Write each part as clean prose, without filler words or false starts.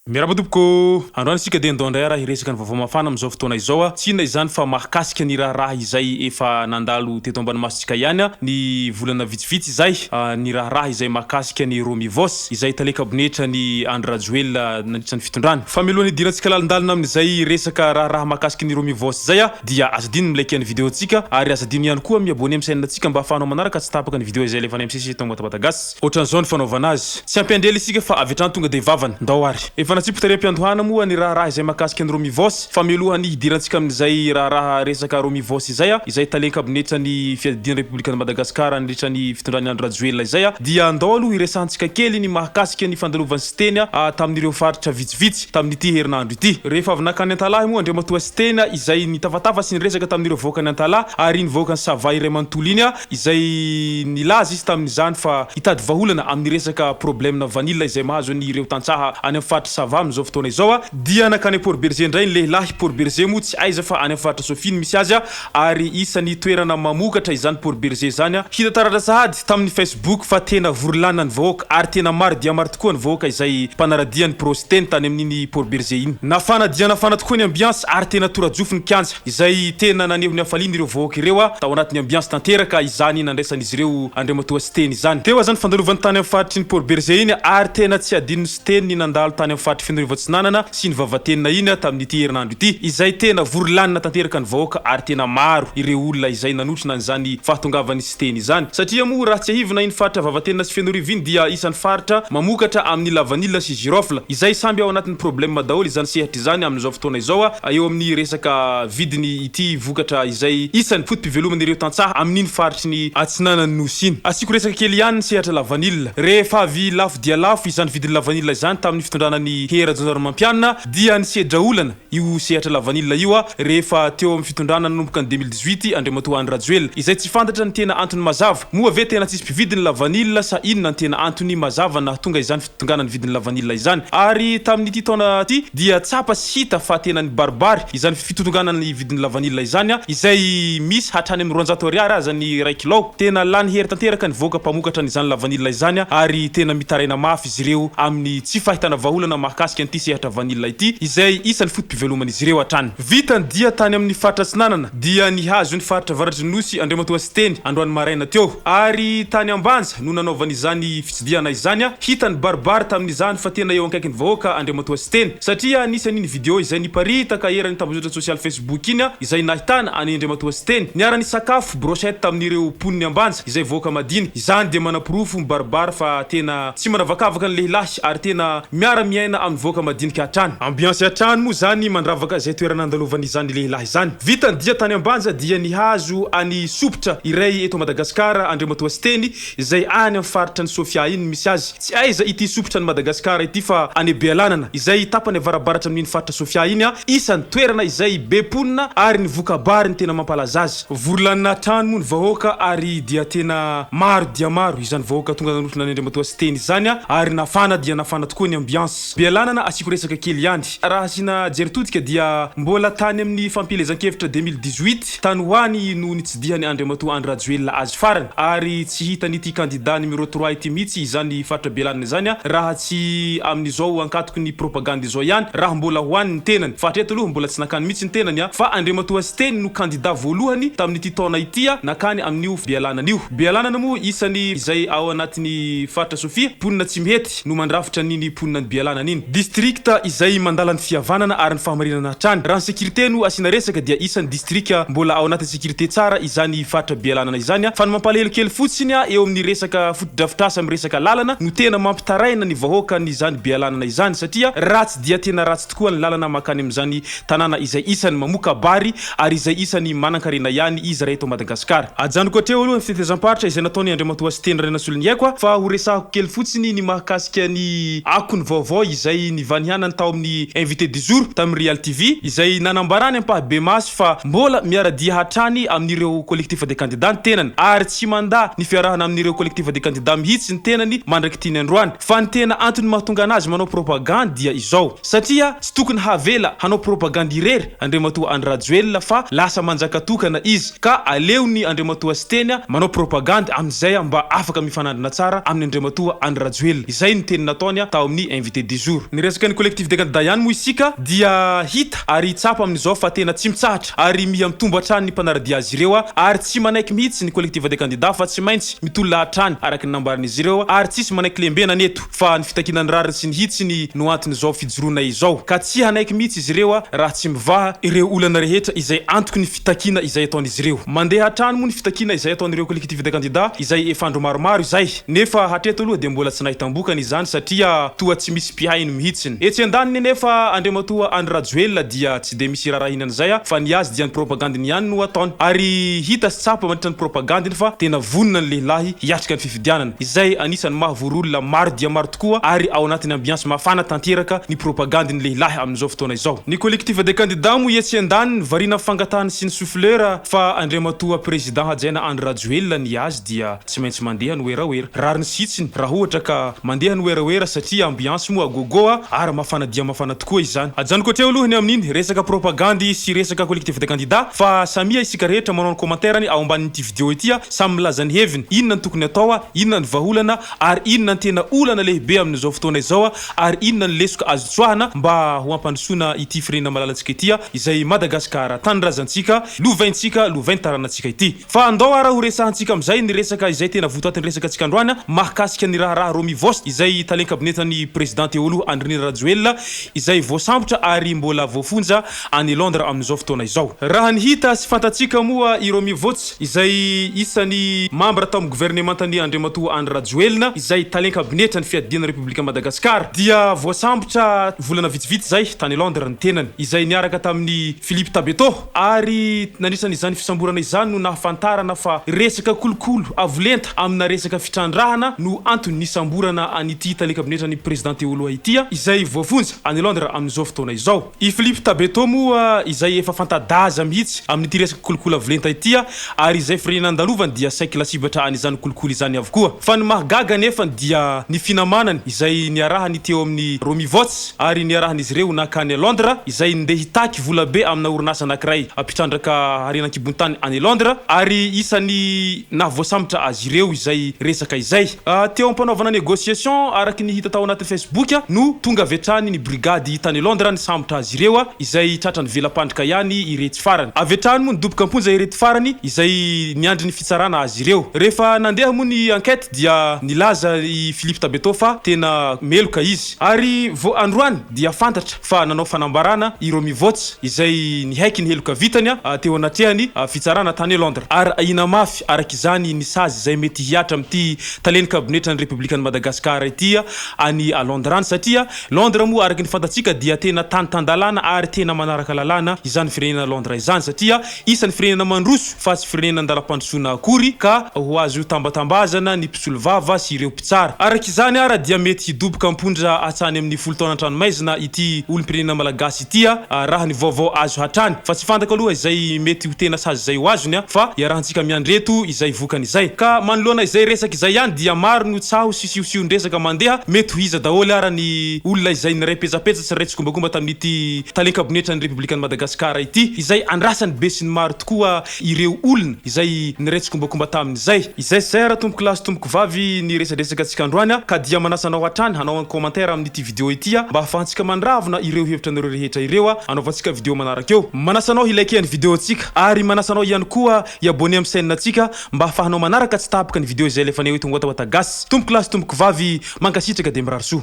Miarabatoboko androany sika de ndondray raha hiresaka ny vaovao mafana am'izao fotoana izao tsy inona izany fa mahakasika ny raha izay efa nandalo teto ambany masitsika ihany ny volana vitsivitsy izay ny raha izay mahakasika ny ROMY VOOTS izay taleka abonetra ny Andry Rajoelina nandritra ny fitondrana fa mialohan'ny idirantsika lalindalina amin'izay resaka raha mahakasika ny ROMY VOOTS zay dia azadino milaiky ny vidéo tsika ary azadino ihany koa miabone amin'ny chaîne tsika mba afahanao manaraka tsy tapaka ny vidéo izay lefa MCC tonga tabatagasy ohatran'izao ny fanaovana azy tsy ampandrely isika fa avy hatrany tonga de vavana ndao ary tsy pitare piandohana moa ny raha izay mahakasika ny ROMY VOOTS fa mialohany hidirantsika amin'izay raha resaka ROMY VOOTS izay taleka abonetra ny fiadiana Republika de Madagascar nandritra ny fitondran'ny Andry Rajoelina izay dia andao aloha hiresahantsika kely ny mahakasika ny fandalovany sy teny tamin'ireo faritra vitsivitsy tamin'ity herinandro ity rehefa avy nakany Antalahy moa andriamatoa sy teny izay nitafatafa sy niresaka tamin'ireo voakany Antalahy ary ny voakany Sava iray manontolo iny izay nilaza izy tamin'izany fa hitady vaholana amin'ny resaka problème vanilla izay mahazo ireo tantsaha any amin'ny faritra Sava am'izao fotoana izao dia nakany Port Berger ndray ny lehilahy Port Berger moa tsy aiza fa any amin'ny faritra Sofiny misy azy ary isan'ny toerana mamokatra izany Port Berger zany hita taratra sahady tamin'ny Facebook fa tena vorolana ny vahoaka ary tena maro dia maro tokoa ny vahoaka izay mpanaradiany prosteny tany amin'iny Port Berger iny nafana tokoa ny ambiance ary tena torajofo ny kianja izay tena naneho ny afaliany ireo vahoaka ireo tao anatin'ny ambiance tanteraka izany nandraisan'izy ireo andriamatoa sy teny izany teo zany fandalovany tany amin'ny faritry ny Port Berger iny ary tena tsy adino sy teny ny nandalo tany amin'ny faritry Fenorivatsinanana sy ny vavatenina iny tamin'ity herinandro ity izay tena vorolanina tanteraka ny vahoaka ary tena maro ireo olona izay nanotrona an'izany fahatongavany sy teny izany satria moa raha tsy ahivina iny faritra vavatenina sy Fenoriva iny dia isan'ny faritra mamokatra amin'ny lavanila sy girofle izay samby ao anatin'ny problème daholo izany sehatra izany amin'izao fotoana izao eo amin'ny resaka vidiny ity vokatra izay isan'ny fotom-pivelomana ireo tantsaha amin'iny faritry ny Atsinanany Nosy iny asiko resaka kely ihany ny sehatra lavanila rehefa avy lafo dia lafo izany vidiny lavanila izany tamin'ny fitondranany Hera Mampianina dia nisedra olana io sehatra lavanila io rehefa teo amin'ny fitondrana nanomboka ny 2018 andriamatoa Andry Rajoelina izay tsy fantatra ny tena antony mazava moa ve tena tsisy mpividiny lavanila sa inona ny tena antony mazava na tonga izany fitongana ny vidiny lavanila izany ary tamin'ity taona ity dia tsapa sy hita fa tena ny baribary izany fitongana ny vidiny lavanila izany izay misy hatrany amin'ny 200 ariary aza ny 1 kilao tena lany hery tanteraka ny voaka mpamokatra n'izany lavanila izany ary tena mitaraina mafy izy ireo amin'ny tsy fahitana vaholana mahakasika an'ity sehatra vanilla ity izay isan'ny fotom-pivelomana izy ireo hatrany vitany dia tany amin'ny faritra Atsinanana dia nihazo ny faritra avaratry Nosy andriamatoa sy teny androany maraina teo ary tany ambanja no nanaovany izany fitsidiana izany hitany baribary tamin'izany fa tena eo ankaiky ny vahoaka andriamatoa sy teny satria nisan'iny vidéo izay niparitaka eran'ny tambazotra social Facebook iny izay nahitana any andriamatoa sy teny niara ny sakafo brochette tamin'ireo poniny ambanja izay vahoaka madiny izany dia manaporofo baribary fa tena tsy manavakavaka ny lehilahy ary tena miara miaina amin'ny voaka madinika hatrany ambiance hatrany moa zany mandravaka izay toerana andalovany izany lehilahy izany vitany dia tany ambanja dia nihazo any sopotra iray eto Madagascar andriamatoa sy teny izay any amin'ny faritra ny Sofia iny misy azy tsy aiza ity sopotra ny Madagascar ity fa any Bealanana izay tapany avarabaratra amin'iny faritra Sofia iny isan'ny toerana izay be ponina ary ny vokabary ny tena mampalaza azy vorolanina hatrany moa ny vahoaka ary dia tena maro dia maro izany vahoaka tonga nanotrona ny andriamatoa sy teny izany ary nafana dia nafana tokoa ny ambiance Bealanana asiko resaka kely ihany raha sina jeritotika dia mbola tany amin'ny fampilezan-kevitra 2018 tany hoany no nitsidihany andriamatoa Andry Rajoelina azy farany ary tsy hitany ity candidat numéro 3 ity mihitsy izany faritra Bealanana izany raha tsy amin'izao ankatoko ny propagande izao ihany raha mbola hoany ny tenany fa hatreto aloha mbola tsy nakany mihitsy ny tenany fa andriamatoa sy teny no candidat voalohany tamin'ity taona ity nakany amin'io Bealanana io Bealanana moa isany izay ao anatin'ny faritra Sofia ponina tsy mihety no mandrafitra niny ponina ny Bealanana iny district izay mandala ny fihavanana ary ny fahamarinana hatrany raha ny sécurité no asina resaka dia isan'ny district mbola ao anatin'ny sécurité tsara izany faritra Bealanana izany fa ny mampalahelo fotsiny eo amin'ny resaka fotodrafitrasa amin'ny resaka lalana no tena mampitaraina ny vahoaka n'izany Bealanana izany satria ratsy dia tena ratsy tokoa ny lalana makany amin'izany tanàna izay isan'ny mamoka bary ary izay isan'ny manan-karena ihany izy raha eto Madagascar ajanoko atreo aloha ny fitetezam-paritra izay nataony andriamatoa sy teny rena solony haiko fa ho resahako kely fotsiny ny mahakasika ny akony vaovao izay nivanihanany tao amin'ny invité du jour tamin'ny Real TV izay nanambarany ampahabe maso fa mbola miaradia hatrany amin'ireo collectif de candidats tenany ary tsy manda ny fiarahana amin'ireo collectif de candidats mihitsy ny tenany mandraky tiany androany fa ny tena antony mahatonga anazy manao propagande dia izao satria tsy tokony havela hanao propagande irery andriamatoa Andry Rajoelina fa lasa manjaka tokana izy ka aleo ny andriamatoa sy teny manao propagande amin'izay mba afaka mifanandrina tsara amin'ny andriamatoa Andry Rajoelina izay ny teny nataony tao amin'ny invité du jour toujours ny resaka ny collectif de candidat ihany moa isika dia hita ary tsapa amin'izao fa tena tsy mitsahatra ary miha mitombo hatrany ny mpanaradia azy ireo ary tsy manaiky mihitsy ny collectif de candidat fa tsy maintsy mitolona hatrany araky ny nambaran'izy ireo ary tsisy manaiky lembena neto fa ny fitakinany rariny sy ny hitsiny no anton'izao fijorona izao ka tsy hanaiky mihitsy izy ireo raha tsy mivaha ireo olana rehetra izay antoky ny fitakina izay ataon'izy ireo mandeha hatrany moa ny fitakina izay ataon'ireo collectif de candidat izay efa andro maromaro izay nefa hatreto aloha de mbola tsy nahitambokany izany satria toa tsy misy mpihainy mihitsiny etsy andaniny nefa andriamatoa Andry Rajoelina dia tsy de misy raha hinany zay fa ny azy dia ny propagandiny ihany no ataony ary hita sy tsapa mandritra ny propagandiny fa tena vonona ny lehilahy hiatrika ny fifidianana izay anisany mahavory maro dia maro tokoa ary ao anatin'ny ambiance mafana tanteraka ny propagandiny lehilahy amin'izao fotoana izao ny collectif de candidat mo etsy andaniny varina fangatahany sy ny souffleur fa andriamatoa président hajaina Andry Rajoelina ny azy dia tsy maintsy mandeha ny oeraoera rariny sitsiny raha ohatra ka mandeha ny oeraoera satria ambiance mo agogoa ary mafana dia mafana tokoa izany ajany koatreo alohany amin'iny resaka propagandy sy resaka collectif de candidat fa Samia isika rehetra manao ny commentaire ao ambanin'ity vidéo ity samy milaza ny heviny inona ny tokony atao inona ny vaholana ary inona ny tena olana lehibe amin'izao fotoana izao ary inona ny lesoka azo tsoahana mba ho ampandrosoana ity firenena malalatsika ity izay Madagasikara tanirazantsika lovaintsika lovaintaranantsika ity fa andao ara ho resahantsika amizay ny resaka izay tena votoatin'ny resaka antsika androany mahakasika ny raha ROMY VOOTS izay talen-kabinetany président teo aloha Andry Rajoelina izay voasambotra ary mbola voafonja any Londres amin'izao fotoana izao raha ny hita sy fantatsika moa i ROMY VOOTS izay isany membre tao amin'ny gouvernementany andriamatoa Andry Rajoelina izay talen-kabinetany fiadiana Republika Madagasikara dia voasambotra volana vitsivitsy zay tany Londres ny tenany izay niaraka tamin'ny Philippe Tabeto ary nanisany izany fisamborana izany no nahafantarana fa resaka kolokolo avolenta amina resaka fitrandrahana no antony nisamborana an'ity talen-kabinetany président teo aloha ity izay voafonja any Londres amin'izao fotoana izao i Philippe Tabeto moa izay efa fantadaza mihitsy amin'ity resaka kolokolo avolenta ity ary izay firenena andalovany dia saika lasibatra an'izany kolokolo izany avokoa fa ny mahagaga nefa dia ny finamanany izay niarahany teo amin'ny ROMY VOOTS ary niarahan'izy ireo nakany Londres izay ndeha hitaky vola be amina orinasa anankiray apitrandraka harenan-kibontany any Londres ary isany nahavoasambotra azy ireo izay resaka izay teo ampanaovana négociation araky ny hita tao anaty Facebook no tonga avetrany ny brigady tany Londres ny sambotra azy ireo izay tratrany velam-pandrika ihany irety farany avetrany moa nidobika amponja irety farany izay niandry ny fitsarana azy ireo rehefa nandeha moa ny enquête dia nilaza i Philippe Tabeto fa tena meloka izy ary vo androany dia fantatra fa nanao fanambarana i ROMY VOOTS izay NIHAIKY ny HELOKA VITANY teo anatrehany fitsarana tany Londres ary ahina mafy araky izany ny sazy izay mety hiatra amin'ity talen-kabinetany Republika Madagasikara ity any Londres satria Londres moa araky ny fantatsika dia tena tantandalana ary tena manaraka lalàna izany firenena Londres izany satria isany firenena mandroso fa tsy firenena andalam-pandrosoana akory ka ho azo tambatambazana ny mpisolo vava sy ireo mpitsara araky izany ara dia mety hidoboka ampondra hatrany amin'ny 10 taona an-tranomaizina ity olom-pirenena malagasy ity raha ny vaovao azo hatrany fa tsy fantaka aloha izay mety ho tena sazy izay ho azony fa iarahantsika miandreto izay vokany izay ka manoloana izay resaka izay ihany dia maro no tsaho sisiosiony resaka mandeha mety ho iza daholo ara ny olona izay niraypetsapetsatsy niraitsykombakomba tamin'ity talen-kabinetany Republika Madagasikara ity izay andrasany be sy ny maro tokoa ireo olona izay niraitsykombakomba tamin'izay zay ara tompoko lasy tompoko vavy ny resadresaka antsika androany ka dia manasanao hatrany hanao ny commentaire amin'ity vidéo ity mba ahafahantsika mandravona ireo hevitra nareo rehetra ireo anaovantsika vidéo manaraka eo manasanao hilike ny vidéo antsika ary manasanao ihany koa i-abonneo amin'ny chaîne antsika mba ahafahanao manaraka tsy tapaka ny vidéo izay alefanay hoe tonga tao gasy tompoko lasy tompoko vavy mankasitraka de mirary soa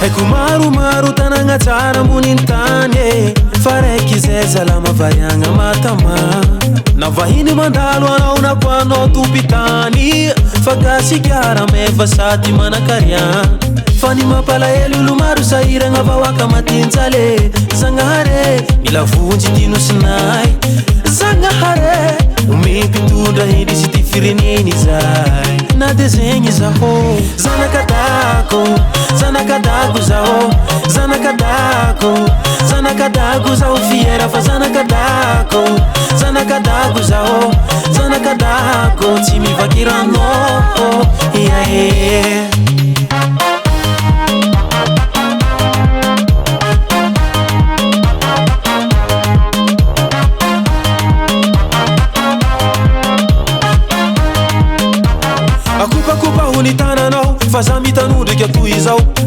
Eko maro tanagna tsara moniny tany faraiky zay zalama variagna matama navahiny mandalo anao nakoanao tompitany fagasikara meva sady manakariana fa ny mampalahelo olo maro sahiragna vahoaka matinjale zagnahare mila vonjy ty nosinay zagnahare omimpitondra hindrisy ty fireneny zay na de zegny zaho zanakadako zaho zanakadako zaho fiera fa zanakadako zaho tsy mivakirano yeah.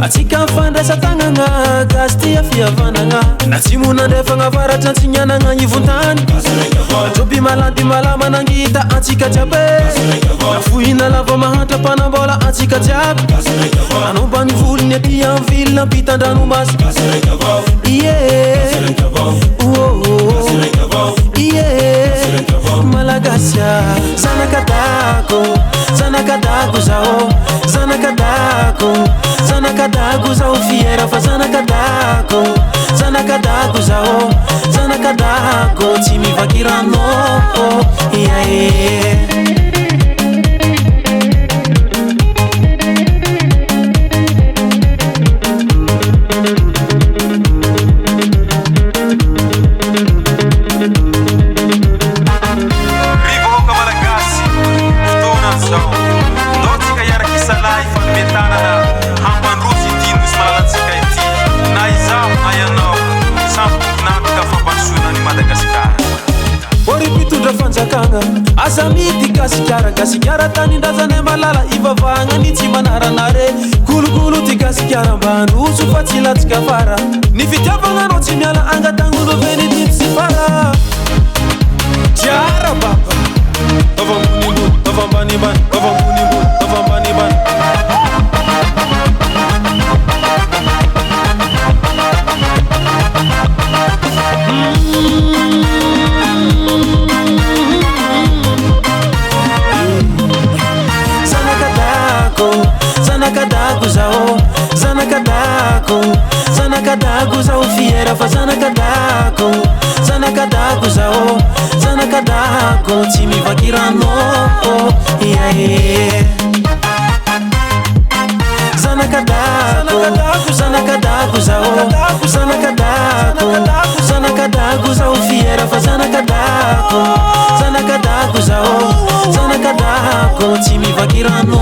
atsika fandraisa tagnana gasy tia fihavanagna na tsy monandrefa gnavaratra antsignianagna ivontany ajoby malady malama nangita antsika jiaby nafohina lava mahatra mpanambola antsika jiaby anomba ny volony aty amin'ny ville nampitandranomasy malagasya zanakadako zao zanakadako zao fiera fa zanakadako zao tsy mivakirano Azamity gasikara tanindrazana malala ivavagna ny tsy manaranare kolokolo ty gasikara mbandroso fa tsy latsika fara ny fitiavagna anao tsy miala angatagnono veny ty tsy fara tiara baba avambonimbony avambanimbany avambonimbony avambanimbany zanakadako zao fiera fa zanakadako zao tsy mivakirano zanakadako zao fiera fa zanakadako zao tsy mivakirano